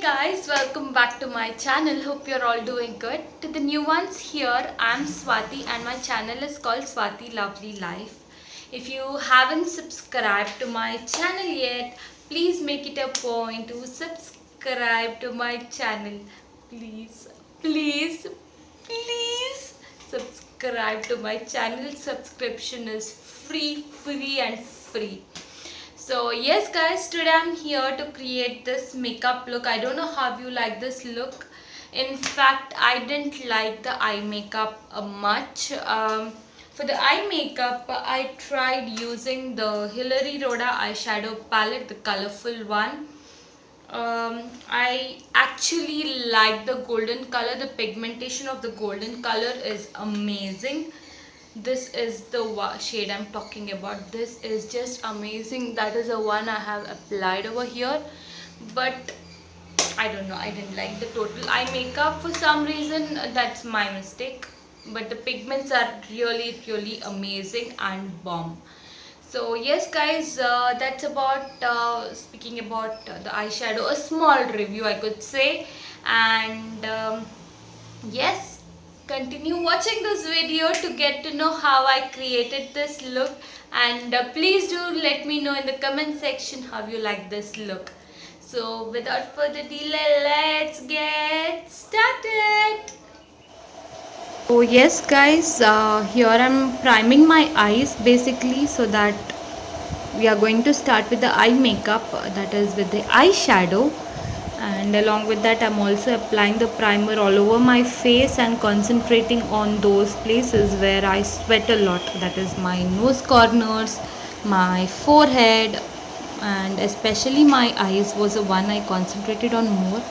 guys, welcome back to my channel. Hope you're all doing good. To the new ones here, I'm Swati and my channel is called Swati Lovely Life. If you haven't subscribed to my channel yet, please make it a point to subscribe to my channel. Please, please, please subscribe to my channel. Subscription is free and free. So yes guys, today I'm here to create this makeup look. I don't know how you like this look. In fact, I didn't like the eye makeup much. For the eye makeup, I tried using the Hilary Rhoda eyeshadow palette, the colorful one. I actually like the golden color. The pigmentation of the golden color is amazing. This is the shade I'm talking about. This is just amazing. That is the one I have applied over here, but I don't know, I didn't like the total eye makeup for some reason. That's my mistake, but the pigments are really amazing and bomb. So yes guys, that's about speaking about the eyeshadow, a small review I could say. And yes, continue watching this video to get to know how I created this look. And please do let me know in the comment section how you like this look. So without further delay, let's get started. So yes guys, here I'm priming my eyes basically, so that we are going to start with the eye makeup, that is with the eyeshadow. And along with that, I'm also applying the primer all over my face and concentrating on those places where I sweat a lot, that is my nose corners, my forehead, and especially my eyes was the one I concentrated on more,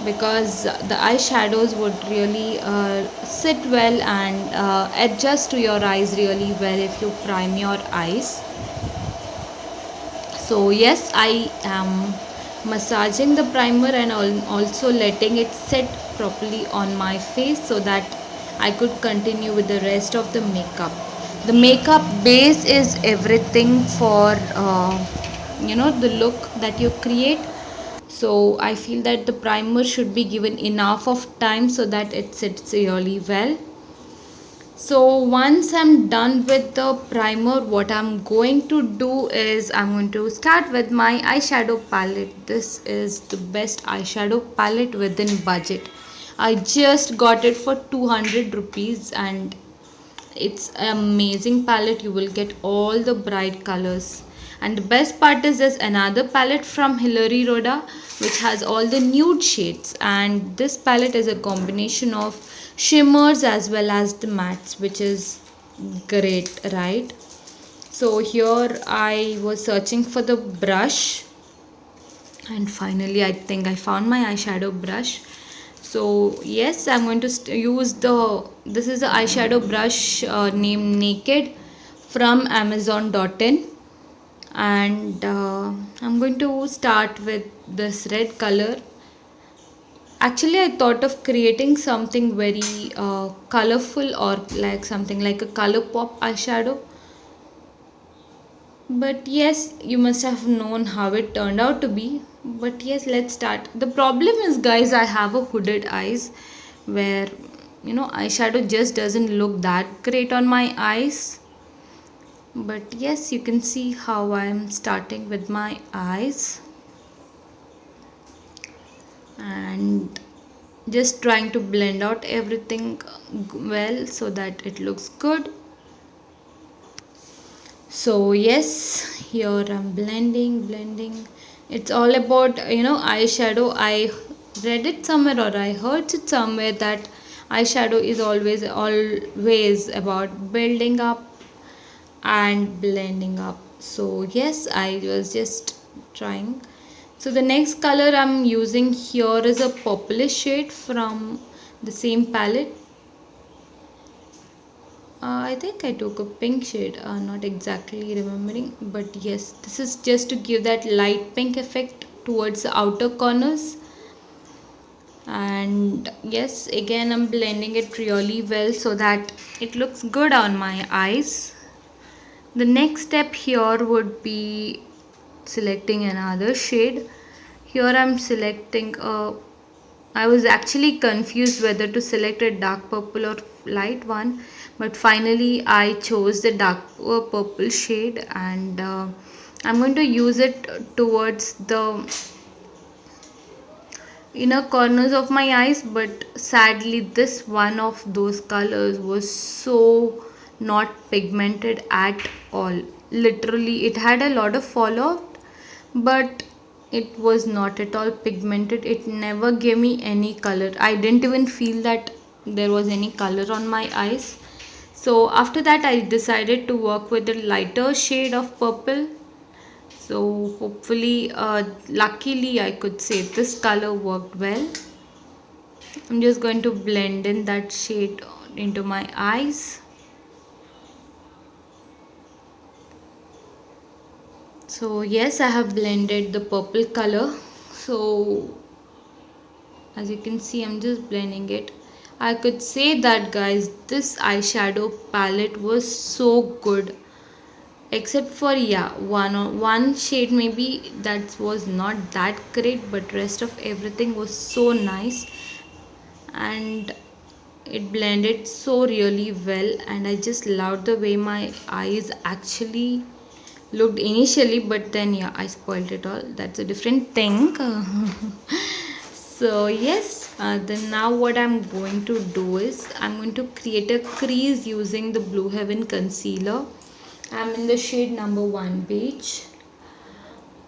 because the eyeshadows would really sit well and adjust to your eyes really well if you prime your eyes. So yes, I am massaging the primer and also letting it set properly on my face so that I could continue with the rest of the makeup. The makeup base is everything for the look that you create. So I feel that the primer should be given enough of time so that it sits really well. So once I'm done with the primer, what I'm going to do is I'm going to start with my eyeshadow palette. This is the best eyeshadow palette within budget. I just got it for 200 rupees and it's an amazing palette. You will get all the bright colors. And the best part is there's another palette from Hilary Rhoda which has all the nude shades, and this palette is a combination of shimmers as well as the mattes, which is great, right? So here I was searching for the brush and finally I think I found my eyeshadow brush. So yes, I'm going to use this is the eyeshadow brush named Naked from Amazon.in, and I'm going to start with this red color. Actually, I thought of creating something very colorful, or like something like a color pop eyeshadow, but yes, you must have known how it turned out to be. But yes, let's start. The problem is guys, I have a hooded eyes where eyeshadow just doesn't look that great on my eyes. But yes, you can see how I am starting with my eyes and just trying to blend out everything well so that it looks good. So yes, here I'm blending. It's all about eyeshadow. I read it somewhere or I heard it somewhere that eyeshadow is always about building up and blending up. So yes, I was just trying. So the next color I'm using here is a purplish shade from the same palette. I think I took a pink shade, not exactly remembering, but yes, this is just to give that light pink effect towards the outer corners. And yes, again I'm blending it really well so that it looks good on my eyes. The next step here would be selecting another shade. Here I'm selecting I was actually confused whether to select a dark purple or light one, but finally I chose the dark purple shade, and I'm going to use it towards the inner corners of my eyes. But sadly this one of those colors was so not pigmented at all. Literally it had a lot of fallout, but it was not at all pigmented. It never gave me any color. I didn't even feel that there was any color on my eyes. So after that I decided to work with a lighter shade of purple. So hopefully luckily I could say this color worked well. I'm just going to blend in that shade into my eyes. So yes, I have blended the purple color. So as you can see, I'm just blending it. I could say that guys, this eyeshadow palette was so good, except for yeah, one shade maybe that was not that great, but rest of everything was so nice, and it blended so really well. And I just loved the way my eyes actually looked initially, but then yeah, I spoiled it all. That's a different thing. So yes, then now what I'm going to do is I'm going to create a crease using the Blue Heaven concealer. I'm in the shade number 1 beige.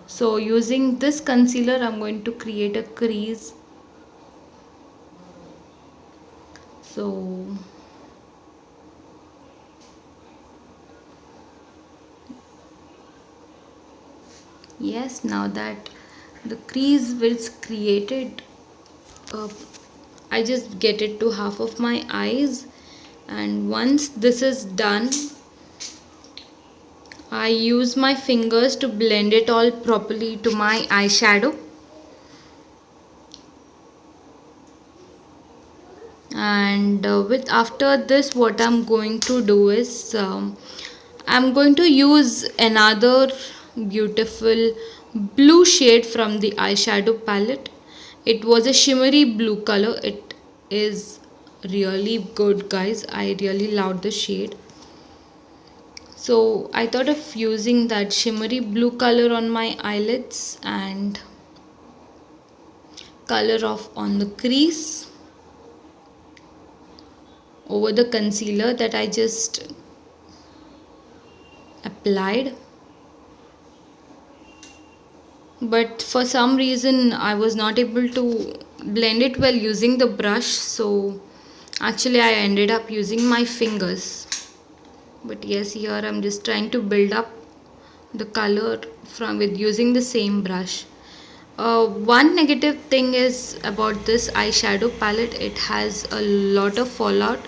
So using this concealer I'm going to create a crease. So yes, now that the crease is created, I just get it to half of my eyes, and once this is done I use my fingers to blend it all properly to my eyeshadow. And with after this what I'm going to do is I'm going to use another beautiful blue shade from the eyeshadow palette. It was a shimmery blue color. It is really good guys. I really love the shade. So I thought of using that shimmery blue color on my eyelids and color off on the crease over the concealer that I just applied. But for some reason I was not able to blend it well using the brush, so actually I ended up using my fingers. But yes, here I'm just trying to build up the color from with using the same brush. One negative thing is about this eyeshadow palette, it has a lot of fallout,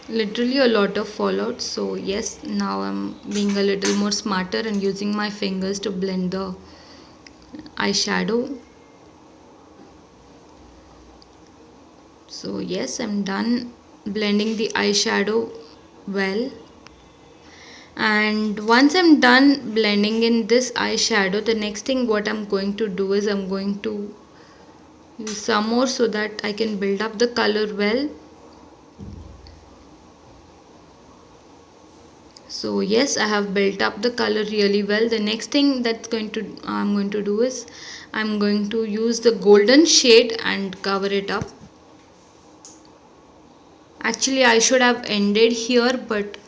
literally a lot of fallout. So yes, now I'm being a little more smarter and using my fingers to blend the eyeshadow. So yes, I'm done blending the eyeshadow well. And once I'm done blending in this eyeshadow, the next thing what I'm going to do is I'm going to use some more so that I can build up the color well. So yes, I have built up the color really well. The next thing that's I'm going to do is I'm going to use the golden shade and cover it up. Actually I should have ended here, but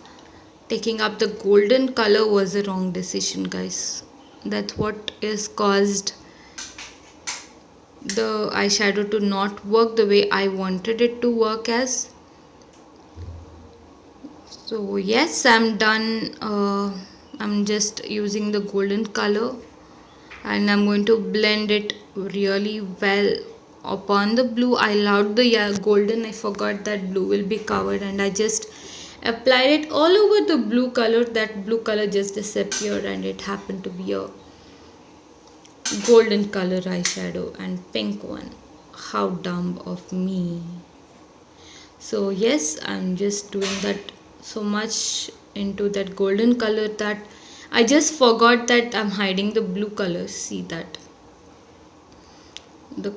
taking up the golden color was a wrong decision guys. That's what is caused the eyeshadow to not work the way I wanted it to work as. So yes, I'm done. I'm just using the golden color and I'm going to blend it really well upon the blue. I loved the golden. I forgot that blue will be covered, and I just applied it all over the blue color. That blue color just disappeared and it happened to be a golden color eyeshadow and pink one. How dumb of me. So yes, I'm just doing that so much into that golden color that I just forgot that I'm hiding the blue color. See that? the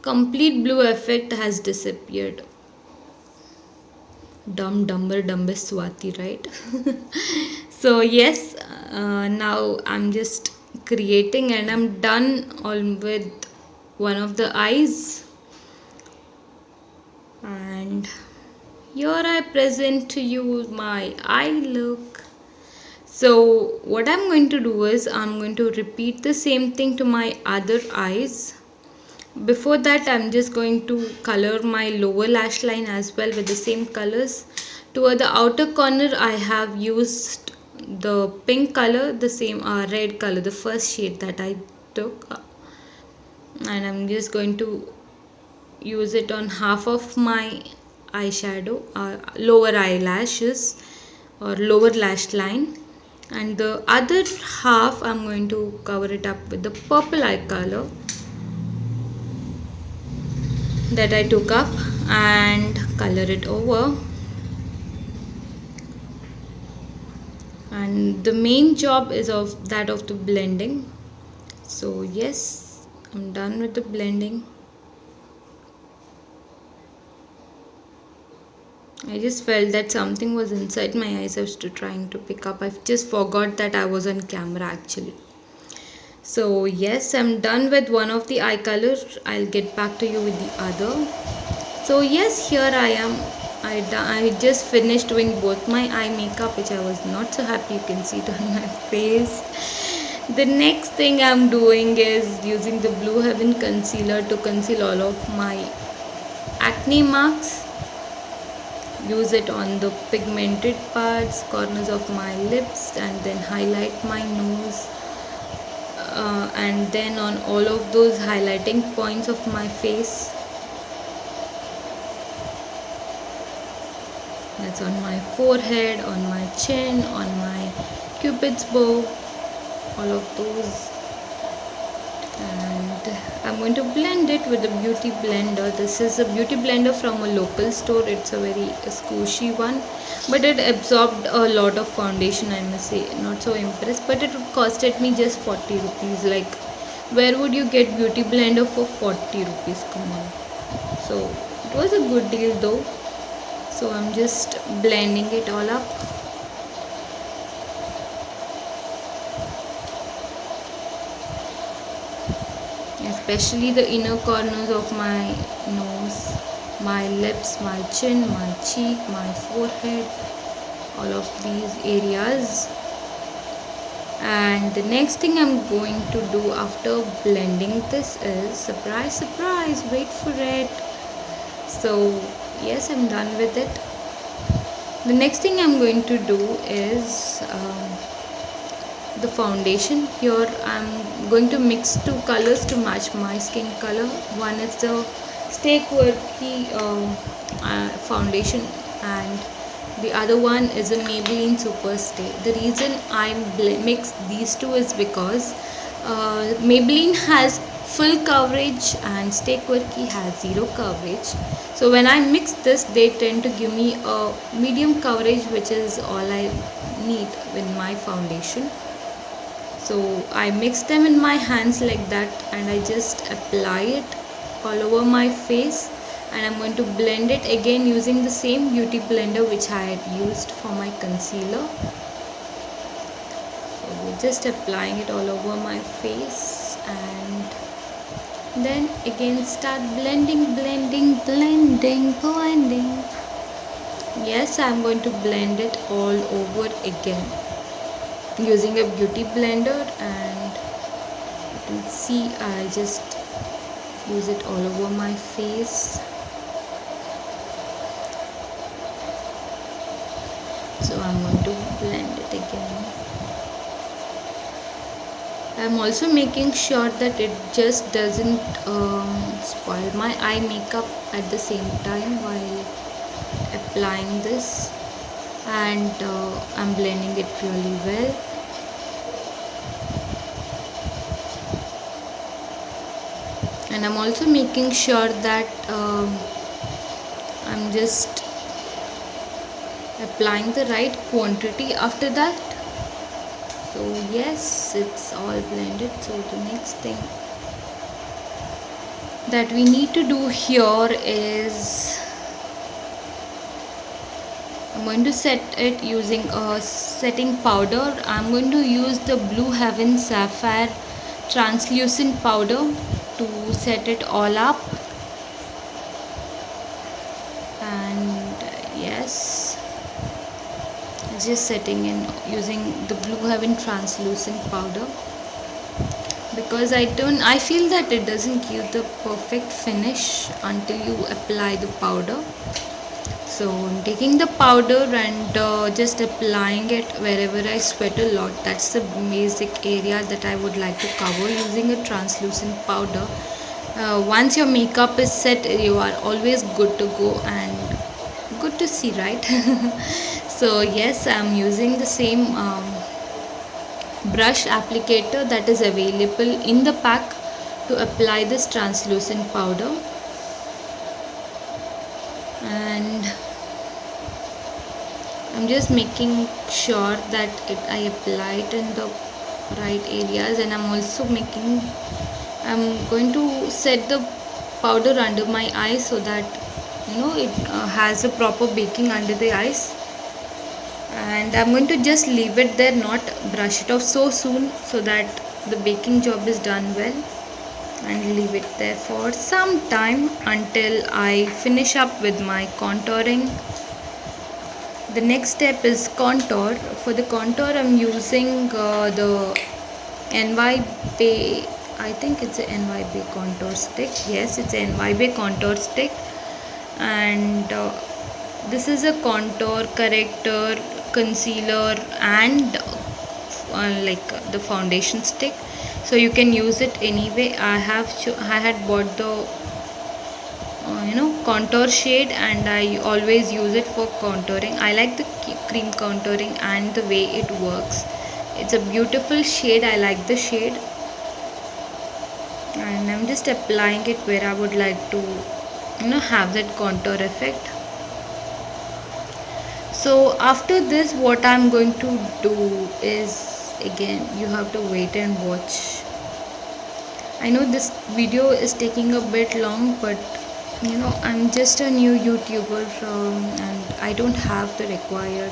complete blue effect has disappeared. Dumber dumbest Swati, right? So yes, now I'm just creating and I'm done all with one of the eyes. And here I present to you my eye look. So what I'm going to do is I'm going to repeat the same thing to my other eyes. Before that, I'm just going to color my lower lash line as well with the same colors. Toward the outer corner, I have used the pink color, the same red color, the first shade that I took, and I'm just going to use it on half of my eyeshadow, lower eyelashes or lower lash line, and the other half I'm going to cover it up with the purple eye color that I took up and color it over. And the main job is of that of the blending. So yes, I'm done with the blending. I just felt that something was inside my eyes I was trying to pick up. I just forgot that I was on camera actually. So yes, I'm done with one of the eye colors. I'll get back to you with the other. So yes, here I am. I just finished doing both my eye makeup, which I was not so happy. You can see it on my face. The next thing I'm doing is using the Blue Heaven concealer to conceal all of my acne marks. Use it on the pigmented parts, corners of my lips, and then highlight my nose. And then on all of those highlighting points of my face. That's on my forehead, on my chin, on my cupid's bow, all of those. And I'm going to blend it with a beauty blender. This is a beauty blender from a local store. It's a very squishy one, but it absorbed a lot of foundation, I must say. Not so impressed, but it costed me just 40 rupees. Like, where would you get beauty blender for 40 rupees? Come on. So it was a good deal though. So I'm just blending it all up. Especially the inner corners of my nose, my lips, my chin, my cheek, my forehead, all of these areas. And the next thing I'm going to do after blending this is, surprise, surprise, wait for it. So yes, I'm done with it. The next thing I'm going to do is the foundation. Here I'm going to mix two colors to match my skin color. One is the Stay Quirky foundation, and the other one is a Maybelline Super Stay. The reason I mix these two is because Maybelline has full coverage and Stay Quirky has zero coverage. So when I mix this, they tend to give me a medium coverage, which is all I need in my foundation. So I mix them in my hands like that, and I just apply it all over my face, and I'm going to blend it again using the same beauty blender which I had used for my concealer. So we're just applying it all over my face, and then again start blending. Yes, I'm going to blend it all over again using a beauty blender, and you can see I just use it all over my face. So I'm going to blend it again. I'm also making sure that it just doesn't spoil my eye makeup at the same time while applying this, and I'm blending it really well. And I'm also making sure that I'm just applying the right quantity after that. So yes, it's all blended. So the next thing that we need to do here is I'm going to set it using a setting powder. I'm going to use the Blue Heaven Sapphire translucent powder to set it all up. And yes, just setting in using the Blue Heaven translucent powder, because I feel that it doesn't give the perfect finish until you apply the powder. So I'm taking the powder and just applying it wherever I sweat a lot. That's the basic area that I would like to cover using a translucent powder. Once your makeup is set, you are always good to go and good to see, right? So yes, I'm using the same brush applicator that is available in the pack to apply this translucent powder. And I'm just making sure that I apply it in the right areas, and I'm going to set the powder under my eyes so that it has a proper baking under the eyes. And I'm going to just leave it there, not brush it off so soon, so that the baking job is done well, and leave it there for some time until I finish up with my contouring. The next step is contour. For the contour, I'm using the NY Bay. I think it's a NY Bay contour stick. Yes, it's a NY Bay contour stick, and this is a contour corrector, concealer, and like the foundation stick. So you can use it anyway. I had bought the contour shade, and I always use it for contouring. I like the cream contouring and the way it works. It's a beautiful shade. I like the shade, and I'm just applying it where I would like to have that contour effect. So after this, what I'm going to do is, again, you have to wait and watch. I know this video is taking a bit long, but I'm just a new YouTuber, and I don't have the required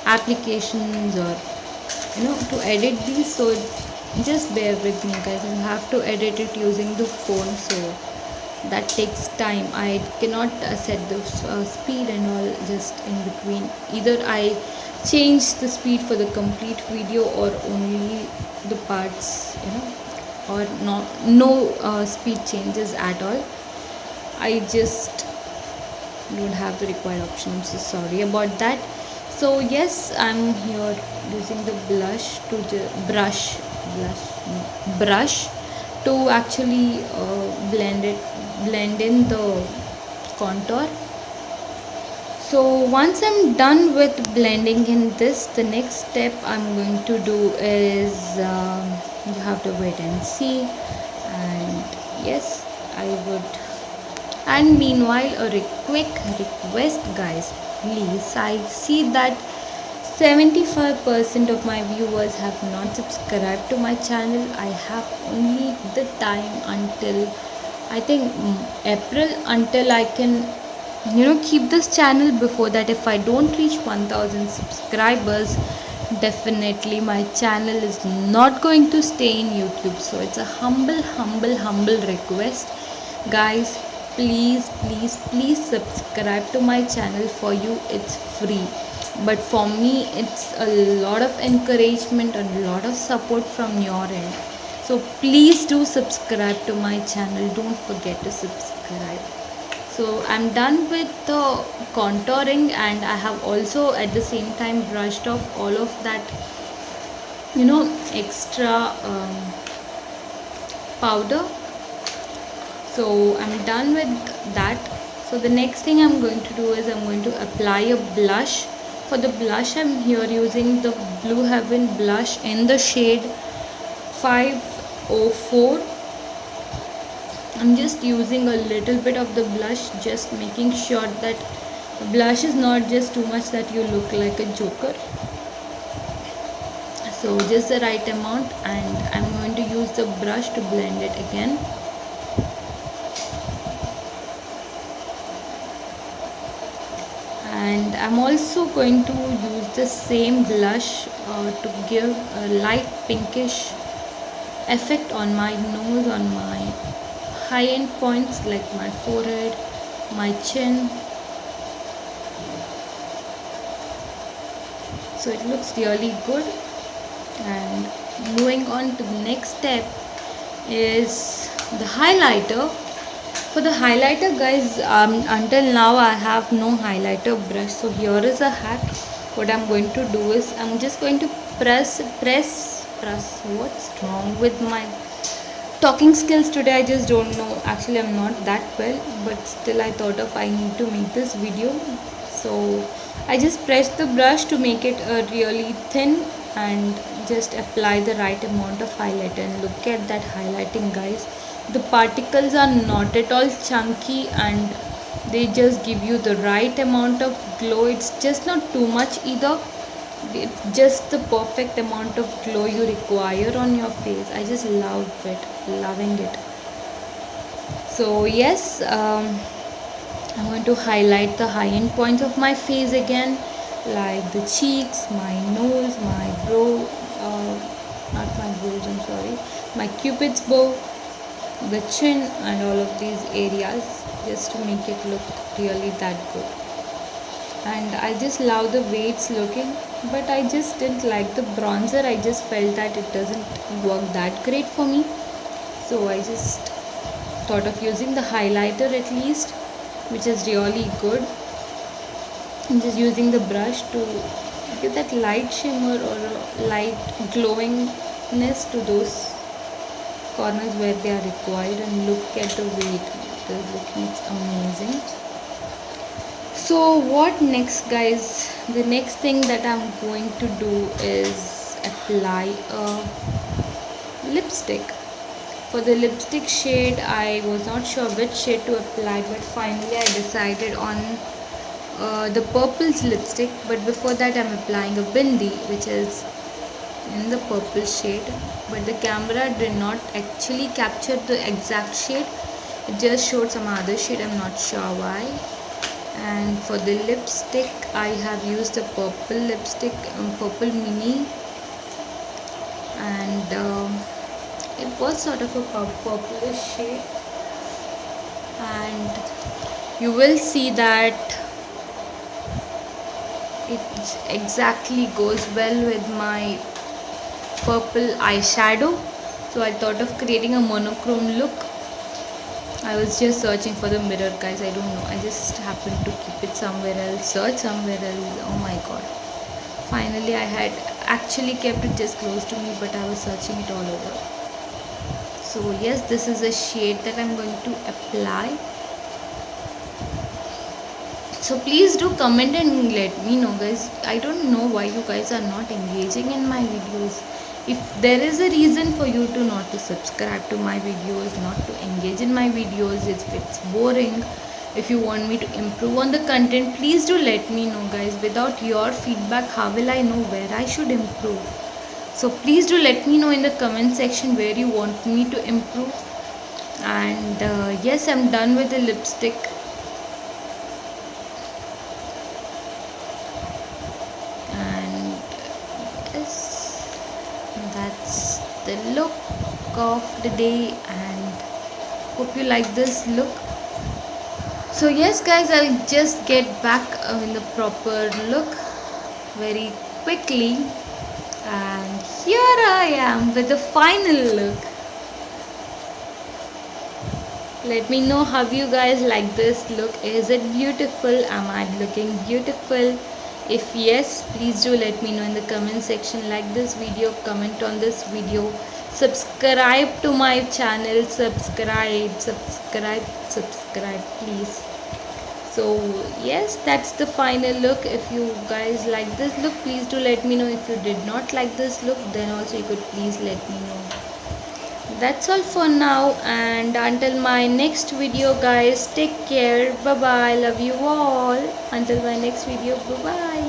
applications or to edit these, so just bear with me, guys. I have to edit it using the phone, so that takes time. I cannot set the speed and all just in between. Either I change the speed for the complete video, or only the parts, or no speed changes at all. I just don't have the required option. I'm so sorry about that. So yes, I'm here using the brush to actually blend in the contour. So once I'm done with blending in this, the next step I'm going to do is you have to wait and see. And yes, I would. And meanwhile, a quick request, guys, please. I see that 75% of my viewers have not subscribed to my channel. I have only the time until I think April, until I can keep this channel. Before that, if I don't reach 1000 subscribers, definitely my channel is not going to stay in YouTube. So it's a humble request, guys. Please subscribe to my channel. For you it's free, but for me it's a lot of encouragement and a lot of support from your end. So please do subscribe to my channel. Don't forget to subscribe. So I'm done with the contouring, and I have also at the same time brushed off all of that extra powder. So I'm done with that. So the next thing I'm going to do is I'm going to apply a blush. For the blush, I'm here using the Blue Heaven blush in the shade 504. I'm just using a little bit of the blush, just making sure that the blush is not just too much that you look like a joker. So just the right amount, and I'm going to use the brush to blend it again. I'm also going to use the same blush to give a light pinkish effect on my nose, on my high end points like my forehead, my chin. So it looks really good. And moving on to the next step is the highlighter. For the highlighter, guys, until now I have no highlighter brush, so here is a hack. What I'm going to do is I'm just going to press. What's wrong with my talking skills today? I just don't know. Actually, I'm not that well, but still I thought of I need to make this video. So I just press the brush to make it really thin and just apply the right amount of highlighter. And look at that highlighting, guys. The particles are not at all chunky and they just give you the right amount of glow. It's just not too much either. It's just the perfect amount of glow you require on your face. I just love it, loving it. So yes, I'm going to highlight the high end points of my face again, like the cheeks, my nose, my brow, not my brows, I'm sorry, my cupid's bow, the chin, and all of these areas, just to make it look really that good. And I just love the way it's looking, but I just didn't like the bronzer. I just felt that it doesn't work that great for me, so I just thought of using the highlighter at least, which is really good. I'm just using the brush to give that light shimmer or light glowingness to those corners where they are required. And look at the way it is looking, it's amazing. So what next, guys? The next thing that I'm going to do is apply a lipstick. For the lipstick shade, I was not sure which shade to apply, but finally I decided on the purple's lipstick. But before that, I'm applying a bindi, which is in the purple shade, but the camera did not actually capture the exact shade. It just showed some other shade, I'm not sure why. And for the lipstick, I have used a purple lipstick, purple mini, and it was sort of a purplish shade, and you will see that it exactly goes well with my purple eyeshadow. So I thought of creating a monochrome look. I was just searching for the mirror, guys. I don't know, I just happened to keep it somewhere else, search somewhere else. Oh my god, finally I had actually kept it just close to me, but I was searching it all over. So yes, this is a shade that I'm going to apply. So please do comment and let me know, guys. I don't know why you guys are not engaging in my videos. If there is a reason for you to not to subscribe to my videos, not to engage in my videos, if it's boring, if you want me to improve on the content, please do let me know, guys. Without your feedback, how will I know where I should improve? So please do let me know in the comment section where you want me to improve. And yes, I'm done with the lipstick. And yes, that's the look of the day, and hope you like this look. So yes, guys, I'll just get back in the proper look very quickly. And here I am with the final look. Let me know how you guys like this look. Is it beautiful? Am I looking beautiful? If yes, please do let me know in the comment section. Like this video, comment on this video, subscribe to my channel, subscribe please. So yes, that's the final look. If you guys like this look, please do let me know. If you did not like this look, then also you could please let me know. That's all for now, and until my next video, guys, take care. Bye bye, love you all. Until my next video, bye bye.